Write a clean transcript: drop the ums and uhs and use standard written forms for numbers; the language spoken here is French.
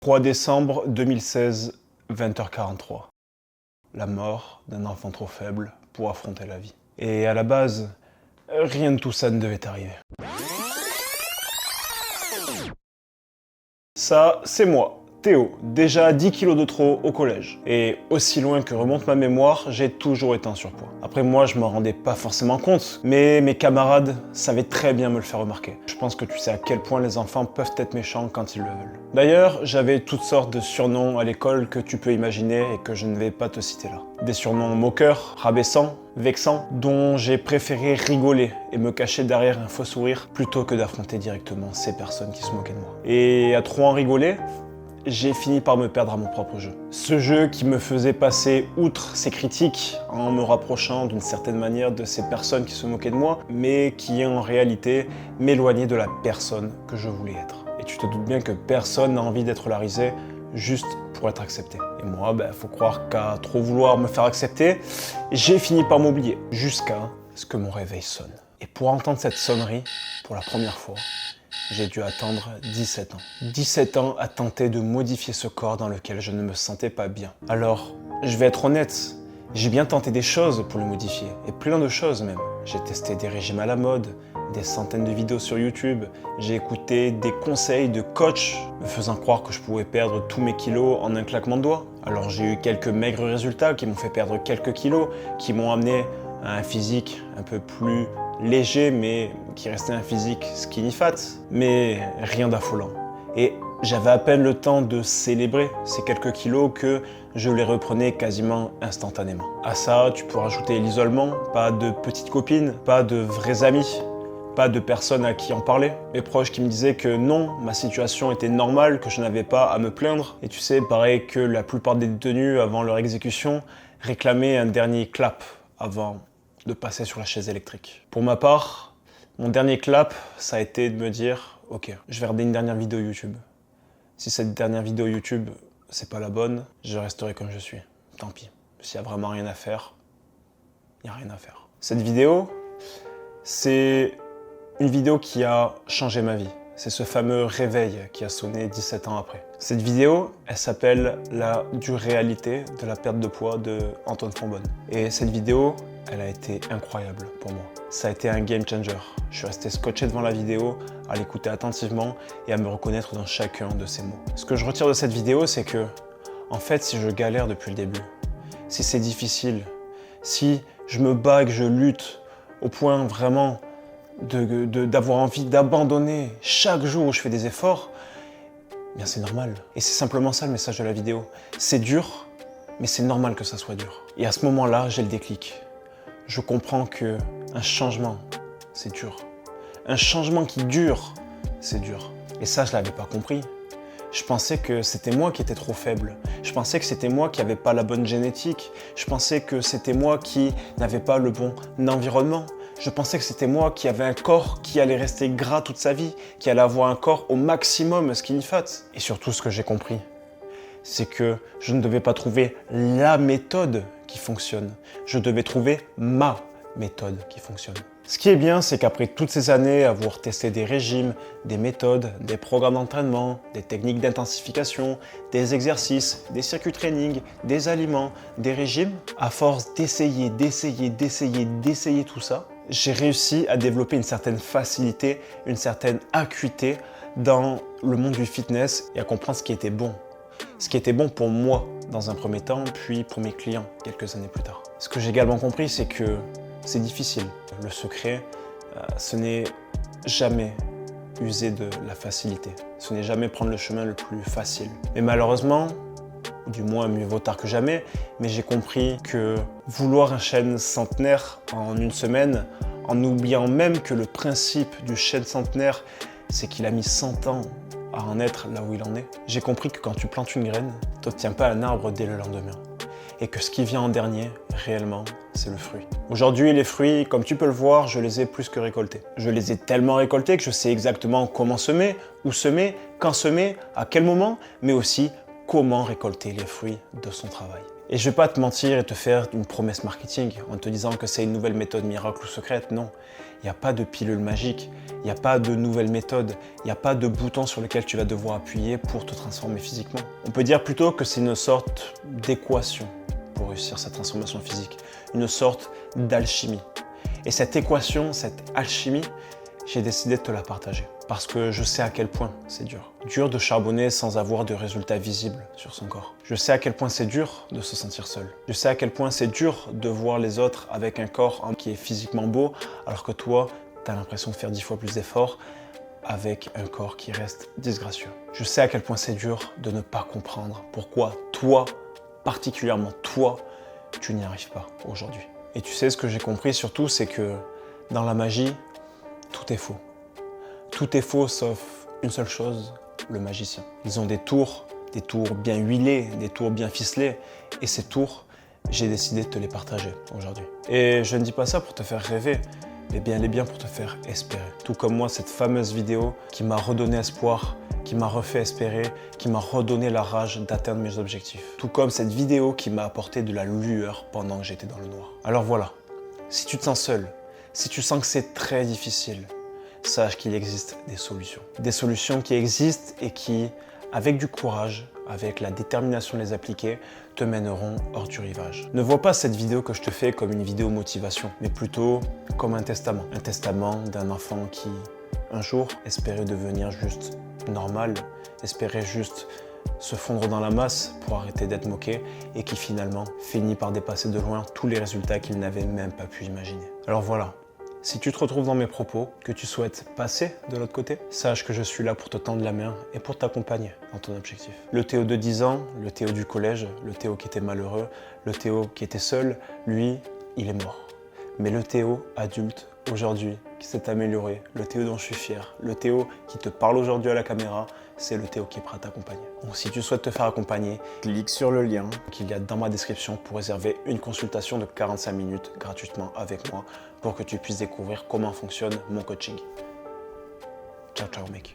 3 décembre 2016, 20h43. La mort d'un enfant trop faible pour affronter la vie. Et à la base, rien de tout ça ne devait arriver. Ça, c'est moi, Théo, déjà 10 kilos de trop au collège. Et aussi loin que remonte ma mémoire, j'ai toujours été en surpoids. Après moi, je m'en rendais pas forcément compte, mais mes camarades savaient très bien me le faire remarquer. Je pense que tu sais à quel point les enfants peuvent être méchants quand ils le veulent. D'ailleurs, j'avais toutes sortes de surnoms à l'école que tu peux imaginer et que je ne vais pas te citer là. Des surnoms moqueurs, rabaissants, vexants, dont j'ai préféré rigoler et me cacher derrière un faux sourire plutôt que d'affronter directement ces personnes qui se moquaient de moi. Et à trop en rigoler, j'ai fini par me perdre à mon propre jeu. Ce jeu qui me faisait passer outre ces critiques en me rapprochant d'une certaine manière de ces personnes qui se moquaient de moi, mais qui en réalité m'éloignait de la personne que je voulais être. Et tu te doutes bien que personne n'a envie d'être la risée juste pour être accepté. Et moi, faut croire qu'à trop vouloir me faire accepter, j'ai fini par m'oublier, jusqu'à ce que mon réveil sonne. Et pour entendre cette sonnerie, pour la première fois, j'ai dû attendre 17 ans. 17 ans à tenter de modifier ce corps dans lequel je ne me sentais pas bien. Alors, je vais être honnête, j'ai bien tenté des choses pour le modifier, et plein de choses même. J'ai testé des régimes à la mode, des centaines de vidéos sur YouTube, j'ai écouté des conseils de coach me faisant croire que je pouvais perdre tous mes kilos en un claquement de doigts. Alors j'ai eu quelques maigres résultats qui m'ont fait perdre quelques kilos, qui m'ont amené à un physique un peu plus léger, mais qui restait un physique skinny fat, mais rien d'affolant. Et j'avais à peine le temps de célébrer ces quelques kilos que je les reprenais quasiment instantanément. À ça, tu peux rajouter l'isolement, pas de petites copines, pas de vrais amis, pas de personnes à qui en parler. Mes proches qui me disaient que non, ma situation était normale, que je n'avais pas à me plaindre. Et tu sais, pareil que la plupart des détenus, avant leur exécution, réclamaient un dernier clap avant de passer sur la chaise électrique. Pour ma part, mon dernier clap, ça a été de me dire « Ok, je vais regarder une dernière vidéo YouTube. Si cette dernière vidéo YouTube, c'est pas la bonne, je resterai comme je suis. Tant pis. S'il y a vraiment rien à faire, il n'y a rien à faire. » Cette vidéo, c'est une vidéo qui a changé ma vie. C'est ce fameux réveil qui a sonné 17 ans après. Cette vidéo, elle s'appelle la dure réalité de la perte de poids de Antoine Fonbonne. Et cette vidéo, elle a été incroyable pour moi. Ça a été un game changer. Je suis resté scotché devant la vidéo, à l'écouter attentivement et à me reconnaître dans chacun de ses mots. Ce que je retire de cette vidéo, c'est que, en fait, si je galère depuis le début, si c'est difficile, si je me bats et que je lutte au point vraiment d'avoir envie d'abandonner chaque jour où je fais des efforts, bien c'est normal. Et c'est simplement ça le message de la vidéo. C'est dur, mais c'est normal que ça soit dur. Et à ce moment-là, j'ai le déclic. Je comprends que un changement, c'est dur. Un changement qui dure, c'est dur. Et ça, je l'avais pas compris. Je pensais que c'était moi qui étais trop faible. Je pensais que c'était moi qui n'avais pas la bonne génétique. Je pensais que c'était moi qui n'avais pas le bon environnement. Je pensais que c'était moi qui avait un corps qui allait rester gras toute sa vie, qui allait avoir un corps au maximum skinny fat. Et surtout, ce que j'ai compris, c'est que je ne devais pas trouver la méthode qui fonctionne. Je devais trouver ma méthode qui fonctionne. Ce qui est bien, c'est qu'après toutes ces années, avoir testé des régimes, des méthodes, des programmes d'entraînement, des techniques d'intensification, des exercices, des circuits training, des aliments, des régimes, à force d'essayer tout ça, j'ai réussi à développer une certaine facilité, une certaine acuité dans le monde du fitness et à comprendre ce qui était bon. Ce qui était bon pour moi dans un premier temps, puis pour mes clients quelques années plus tard. Ce que j'ai également compris, c'est que c'est difficile. Le secret, ce n'est jamais user de la facilité. Ce n'est jamais prendre le chemin le plus facile. Mais malheureusement, du moins mieux vaut tard que jamais, mais j'ai compris que vouloir un chêne centenaire en une semaine, en oubliant même que le principe du chêne centenaire, c'est qu'il a mis 100 ans à en être là où il en est. J'ai compris que quand tu plantes une graine, tu n'obtiens pas un arbre dès le lendemain. Et que ce qui vient en dernier, réellement, c'est le fruit. Aujourd'hui, les fruits, comme tu peux le voir, je les ai plus que récoltés. Je les ai tellement récoltés que je sais exactement comment semer, où semer, quand semer, à quel moment, mais aussi comment récolter les fruits de son travail. Et je vais pas te mentir et te faire une promesse marketing en te disant que c'est une nouvelle méthode miracle ou secrète, non. Il n'y a pas de pilule magique, il n'y a pas de nouvelle méthode, il n'y a pas de bouton sur lequel tu vas devoir appuyer pour te transformer physiquement. On peut dire plutôt que c'est une sorte d'équation pour réussir sa transformation physique, une sorte d'alchimie. Et cette équation, cette alchimie, j'ai décidé de te la partager parce que je sais à quel point c'est dur. Dur de charbonner sans avoir de résultats visibles sur son corps. Je sais à quel point c'est dur de se sentir seul. Je sais à quel point c'est dur de voir les autres avec un corps qui est physiquement beau alors que toi, tu as l'impression de faire 10 fois plus d'efforts avec un corps qui reste disgracieux. Je sais à quel point c'est dur de ne pas comprendre pourquoi toi, particulièrement toi, tu n'y arrives pas aujourd'hui. Et tu sais, ce que j'ai compris surtout, c'est que dans la magie, tout est faux. Tout est faux sauf une seule chose, le magicien. Ils ont des tours bien huilés, des tours bien ficelés. Et ces tours, j'ai décidé de te les partager aujourd'hui. Et je ne dis pas ça pour te faire rêver, mais bien pour te faire espérer. Tout comme moi, cette fameuse vidéo qui m'a redonné espoir, qui m'a refait espérer, qui m'a redonné la rage d'atteindre mes objectifs. Tout comme cette vidéo qui m'a apporté de la lueur pendant que j'étais dans le noir. Alors voilà, si tu te sens seul, si tu sens que c'est très difficile, sache qu'il existe des solutions. Des solutions qui existent et qui, avec du courage, avec la détermination de les appliquer, te mèneront hors du rivage. Ne vois pas cette vidéo que je te fais comme une vidéo motivation, mais plutôt comme un testament. Un testament d'un enfant qui, un jour, espérait devenir juste normal, espérait juste se fondre dans la masse pour arrêter d'être moqué et qui finalement finit par dépasser de loin tous les résultats qu'il n'avait même pas pu imaginer. Alors voilà. Si tu te retrouves dans mes propos, que tu souhaites passer de l'autre côté, sache que je suis là pour te tendre la main et pour t'accompagner dans ton objectif. Le Théo de 10 ans, le Théo du collège, le Théo qui était malheureux, le Théo qui était seul, lui, il est mort. Mais le Théo adulte, aujourd'hui, qui s'est amélioré, le Théo dont je suis fier, le Théo qui te parle aujourd'hui à la caméra, c'est le Théo qui est prêt à t'accompagner. Donc si tu souhaites te faire accompagner, clique sur le lien qu'il y a dans ma description pour réserver une consultation de 45 minutes gratuitement avec moi pour que tu puisses découvrir comment fonctionne mon coaching. Ciao, ciao mec.